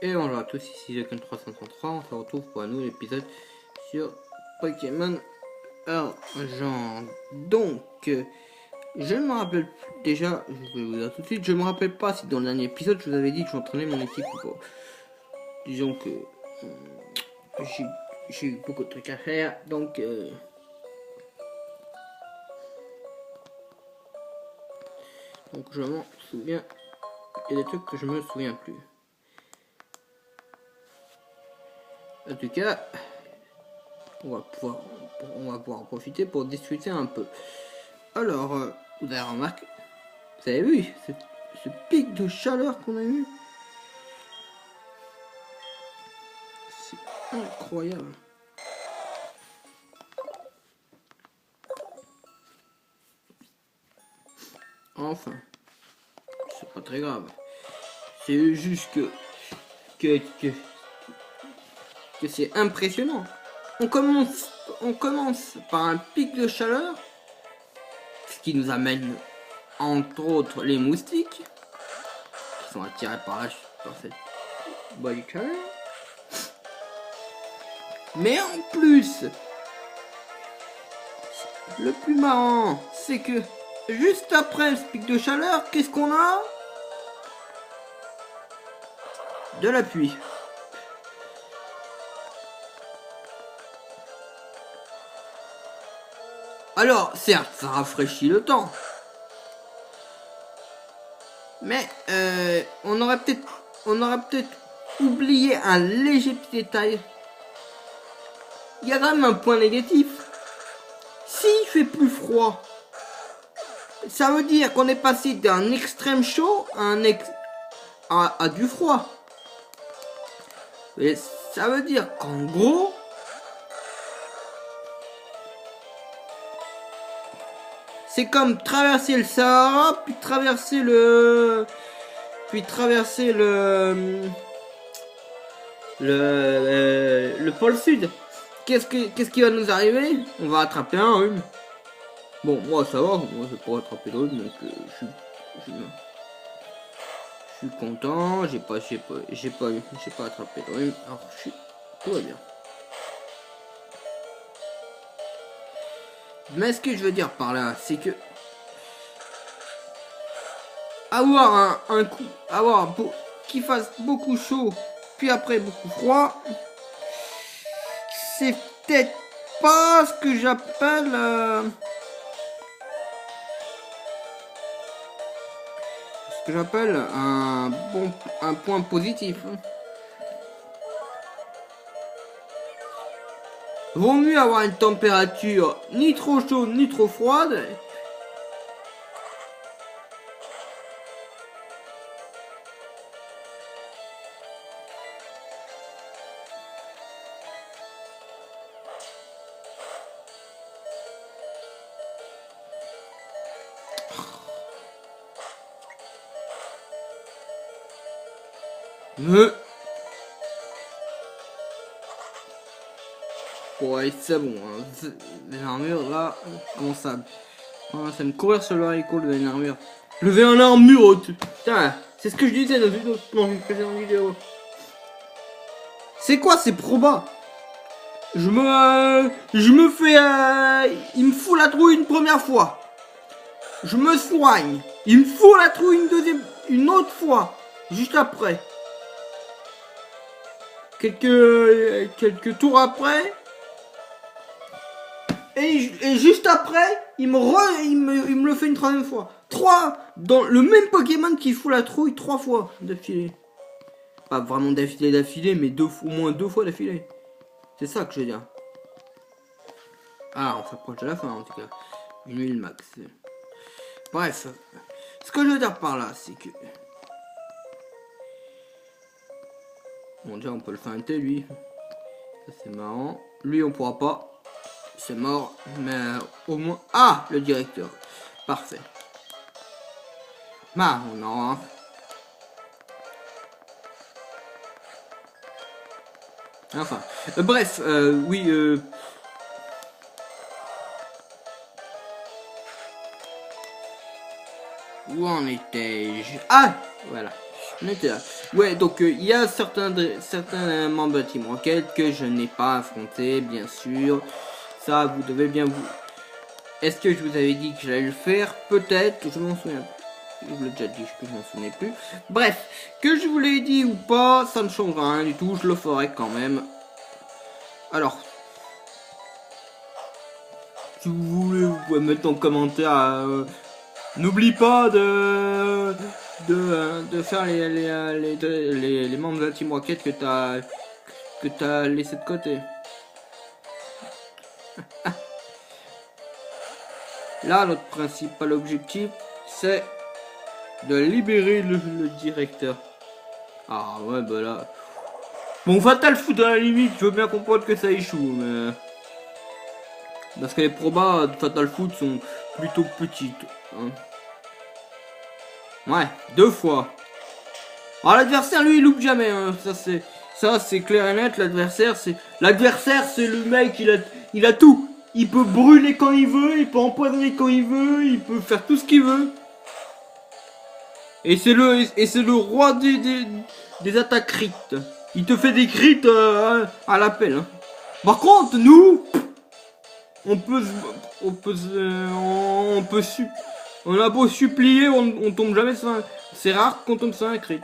Et bonjour à tous, ici Joken333, on se retrouve pour un nouvel épisode sur Pokémon Argent. Donc, je ne me rappelle plus, déjà, je vais vous dire tout de suite, je ne me rappelle pas si dans le dernier épisode je vous avais dit que j'entraînais mon équipe ou pas. Disons que j'ai eu beaucoup de trucs à faire, donc je m'en souviens, il y a des trucs que je me souviens plus. En tout cas, on va pouvoir en profiter pour discuter un peu. Alors, vous avez remarqué, vous avez vu ce pic de chaleur qu'on a eu? C'est incroyable. Enfin, c'est pas très grave. C'est juste que c'est impressionnant. On commence par un pic de chaleur, ce qui nous amène entre autres les moustiques qui sont attirés par cette boîte de chaleur. Mais en plus, le plus marrant, c'est que juste après ce pic de chaleur, qu'est-ce qu'on a? De la pluie. Alors, certes, ça rafraîchit le temps. Mais on aurait peut-être oublié un léger petit détail. Il y a quand même un point négatif. S'il fait plus froid, ça veut dire qu'on est passé d'un extrême chaud à du froid. Et ça veut dire qu'en gros, c'est comme traverser le Sahara, puis traverser le pôle sud. Qu'est-ce qui va nous arriver? On va attraper un rhume. Bon, moi ça va, moi je vais pas attraper de rhume, donc je suis content. J'ai pas attrapé de rhume, alors tout va bien. Mais ce que je veux dire par là, c'est que avoir qu'il fasse beaucoup chaud, puis après beaucoup froid, c'est peut-être pas ce que j'appelle un point positif. Vaut mieux avoir une température ni trop chaude ni trop froide. Ouais, c'est bon. Hein. Les armures là, comment ça me courir sur le haricot, lever une armure. Lever un armure, putain, c'est ce que je disais dans une précédente vidéo. C'est quoi ces probas? Je me fais, il me fout la trouille une première fois. Je me soigne. Il me fout la trouille une autre fois. Juste après. Quelques tours après. Et juste après, il me le fait une troisième fois. Dans le même Pokémon qui fout la trouille 3 fois d'affilée. Pas vraiment d'affilée, mais au moins 2 fois d'affilée. C'est ça que je veux dire. Ah, on s'approche de la fin en tout cas. 1000 max. Bref. Ce que je veux dire par là, c'est que... Bon, déjà on peut le feinter lui. Ça c'est marrant. Lui on pourra pas. C'est mort. Mais au moins... Ah, le directeur. Parfait. Bah, on en... Enfin. Bref, oui... Où en étais-je? Ah, voilà. On était là. Ouais, donc il y a certains membres de Team Rocket que je n'ai pas affronté, bien sûr. Ça, vous devez bien vous... Est-ce que je vous avais dit que j'allais le faire? Peut-être, je m'en souviens plus. Je vous l'ai déjà dit que je m'en souvenais plus. Bref, que je vous l'ai dit ou pas, ça ne changera rien du tout, je le ferai quand même. Alors, si vous voulez, vous pouvez mettre en commentaire. N'oublie pas de faire les membres de la Team Rocket que t'as laissé de côté. Là, notre principal objectif, c'est de libérer le directeur. Ah ouais, bah là... Bon, Fatal Foot à la limite, je veux bien comprendre que ça échoue, mais... Parce que les probas de Fatal Foot sont plutôt petites. Hein. Ouais, 2 fois. Alors l'adversaire, lui, il loupe jamais. Hein. Ça, c'est clair et net. L'adversaire, c'est le mec, il a tout. Il peut brûler quand il veut, il peut empoisonner quand il veut, il peut faire tout ce qu'il veut. Et c'est le roi des attaques crit. Il te fait des crits à l'appel. Hein. Par contre, nous, on a beau supplier, on tombe jamais sur un... C'est rare qu'on tombe sur un crit.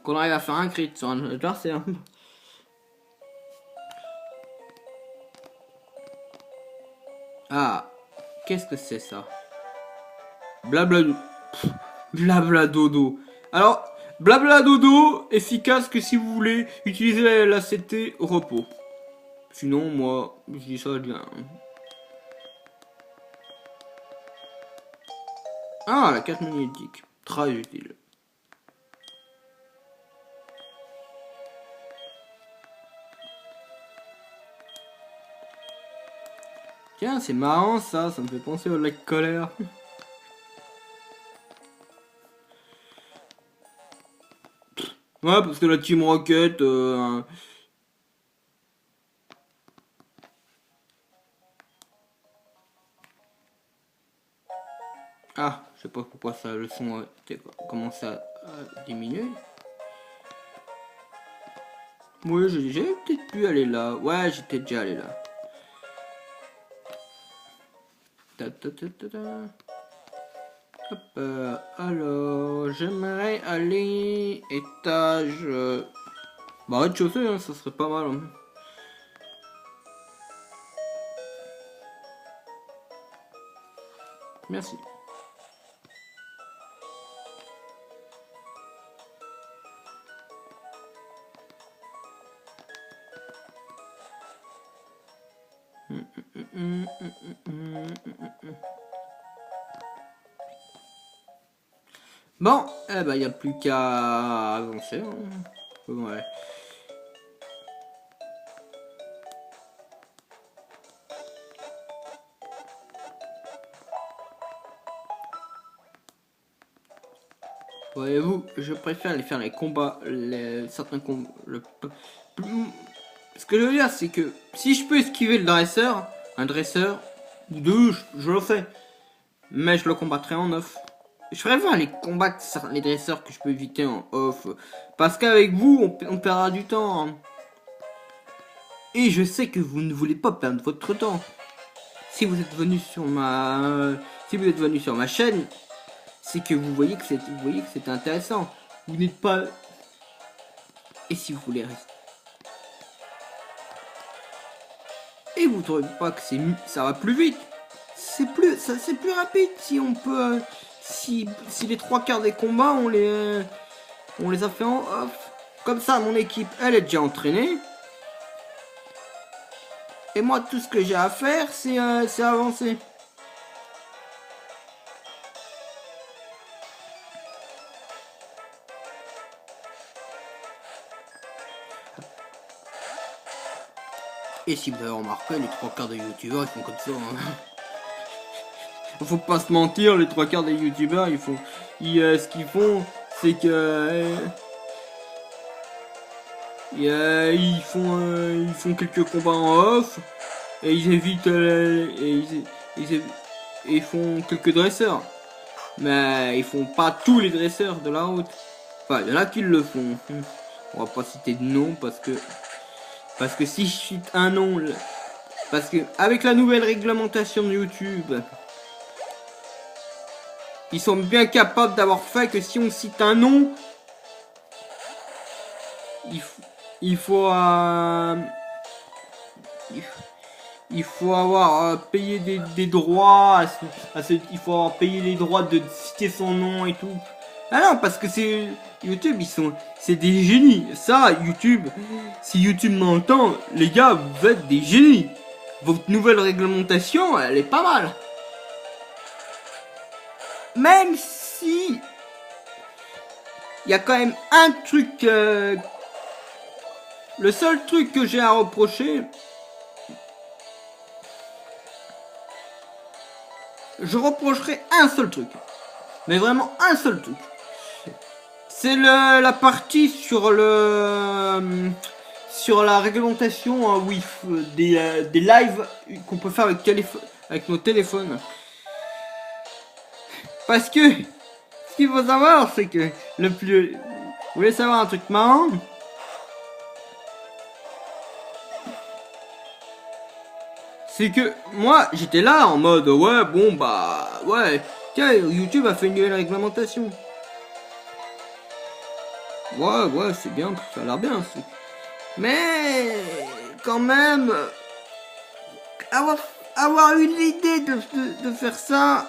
Qu'on arrive à faire un crit sur un adversaire. Ah, qu'est-ce que c'est ça? Blabla dodo. Alors, blabla dodo, efficace que si vous voulez utiliser la CT au repos. Sinon, moi, je dis ça bien. Ah, la carte magnétique. Très utile. Tiens, c'est marrant ça me fait penser au lac colère. Ouais, parce que la Team Rocket... Ah, je sais pas pourquoi ça, le son a commencé à diminuer. Oui, j'ai peut-être pu aller là. Ouais, j'étais déjà allé là. Hop, alors, j'aimerais aller étage... Bah, rez-de-chaussée, hein, ça serait pas mal. Hein. Merci. Bon, eh ben, il n'y a plus qu'à avancer. Hein. Ouais. Voyez-vous, je préfère faire les combats, certains combats. Ce que je veux dire, c'est que si je peux esquiver le dresseur, un dresseur, ou deux, je le fais. Mais je le combattrai en off. Je ferais voir les combats, les dresseurs que je peux éviter en off. Parce qu'avec vous, on perdra du temps. Hein. Et je sais que vous ne voulez pas perdre votre temps. Si vous êtes venu sur ma chaîne, c'est que vous voyez que c'est intéressant. Vous n'êtes pas... Et si vous voulez rester... Et vous ne trouvez pas que ça va plus vite? C'est plus rapide si on peut... Si les 3/4 des combats, on les a fait en off. Comme ça, mon équipe, elle est déjà entraînée. Et moi, tout ce que j'ai à faire, c'est avancer. Et si vous avez remarqué, les 3/4 des youtubeurs, ils font comme ça. Hein. Faut pas se mentir, les 3/4 des youtubeurs, ce qu'ils font, c'est que... ils font quelques combats en off, et ils évitent... ils font quelques dresseurs. Mais ils font pas tous les dresseurs de la route. Enfin, il y en a qui le font. On va pas citer de nom parce que si je cite un nom, parce que avec la nouvelle réglementation de YouTube, ils sont bien capables d'avoir fait que si on cite un nom, il faut avoir payé des droits, il faut avoir payé les droits de citer son nom et tout. Ah non, parce que c'est YouTube, c'est des génies. Ça, YouTube, si YouTube m'entend, les gars, vous êtes des génies. Votre nouvelle réglementation, elle est pas mal. Même si il y a quand même un truc, le seul truc que j'ai à reprocher, je reprocherai un seul truc, mais vraiment un seul truc. C'est la partie sur la réglementation des lives qu'on peut faire avec nos téléphones. Parce que ce qu'il faut savoir, c'est que vous voulez savoir un truc marrant? C'est que moi j'étais là en mode ouais bon bah ouais tiens YouTube a fait une nouvelle réglementation. Ouais c'est bien, ça a l'air bien. Mais quand même avoir eu l'idée de faire ça,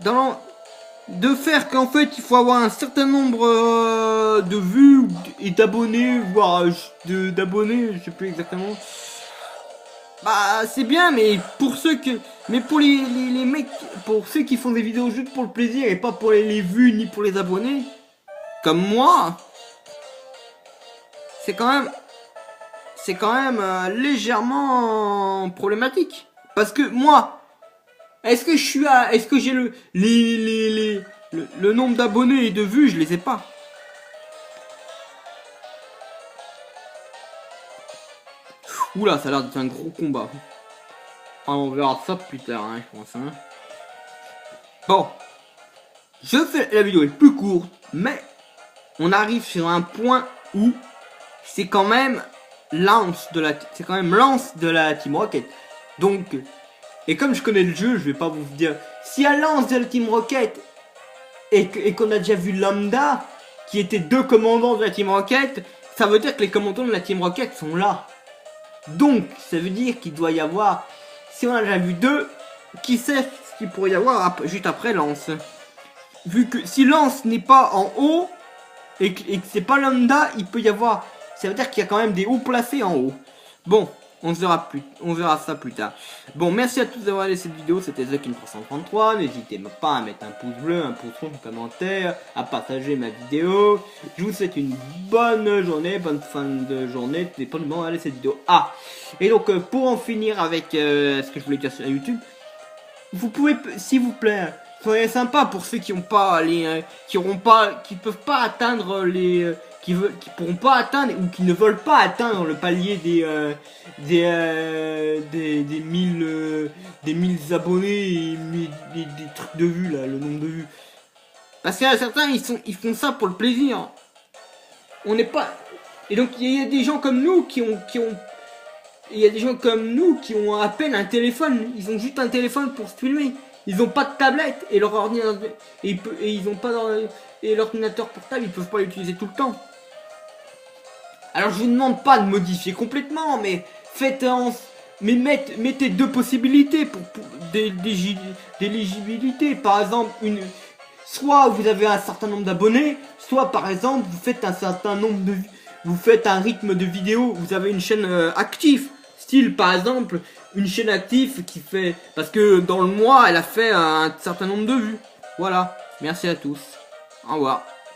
de faire qu'en fait il faut avoir un certain nombre de vues et d'abonnés, voire d'abonnés, je sais plus exactement. Bah c'est bien, mais pour les mecs, pour ceux qui font des vidéos juste pour le plaisir et pas pour les vues ni pour les abonnés, comme moi, c'est quand même légèrement problématique. Parce que moi, est-ce que j'ai le nombre d'abonnés et de vues, je les ai pas. Oula, ça a l'air d'être un gros combat. Ah, on verra ça plus tard, hein, je pense. Hein. Bon, je fais la vidéo est plus courte, mais on arrive sur un point où c'est quand même lance de la Team Rocket. Donc, et comme je connais le jeu, je vais pas vous dire. Si à lance de la Team Rocket et qu'on a déjà vu Lambda, qui étaient 2 commandants de la Team Rocket, ça veut dire que les commandants de la Team Rocket sont là. Donc, ça veut dire qu'il doit y avoir, si on a déjà vu 2, qui sait ce qu'il pourrait y avoir juste après Lance. Vu que si Lance n'est pas en haut, et que c'est pas Lambda, il peut y avoir, ça veut dire qu'il y a quand même des hauts placés en haut. Bon, on verra ça plus tard. Bon, merci à tous d'avoir regardé cette vidéo, c'était TheKing333, n'hésitez pas à mettre un pouce bleu, un pouce rouge, un commentaire, à partager ma vidéo. Je vous souhaite une bonne journée, bonne fin de journée, dépendamment de cette vidéo. Ah, et donc pour en finir avec ce que je voulais dire sur YouTube, vous pouvez, s'il vous plaît, soyez sympa pour ceux qui peuvent pas atteindre qui pourront pas atteindre ou qui ne veulent pas atteindre le palier des 1000 abonnés et des trucs de vues là, le nombre de vues. Parce qu'il y a certains, ils font ça pour le plaisir. On n'est pas, et donc il y a des gens comme nous qui ont à peine un téléphone. Ils ont juste un téléphone pour se filmer. Ils ont pas de tablette et leur ordinateur et l'ordinateur portable, ils peuvent pas l'utiliser tout le temps. Alors je vous demande pas de modifier complètement, mais mettez 2 possibilités pour d'éligibilité. Par exemple, soit vous avez un certain nombre d'abonnés, soit par exemple vous faites vous faites un rythme de vidéo, vous avez une chaîne active. Style par exemple une chaîne active qui fait, parce que dans le mois elle a fait un certain nombre de vues. Voilà, merci à tous, au revoir.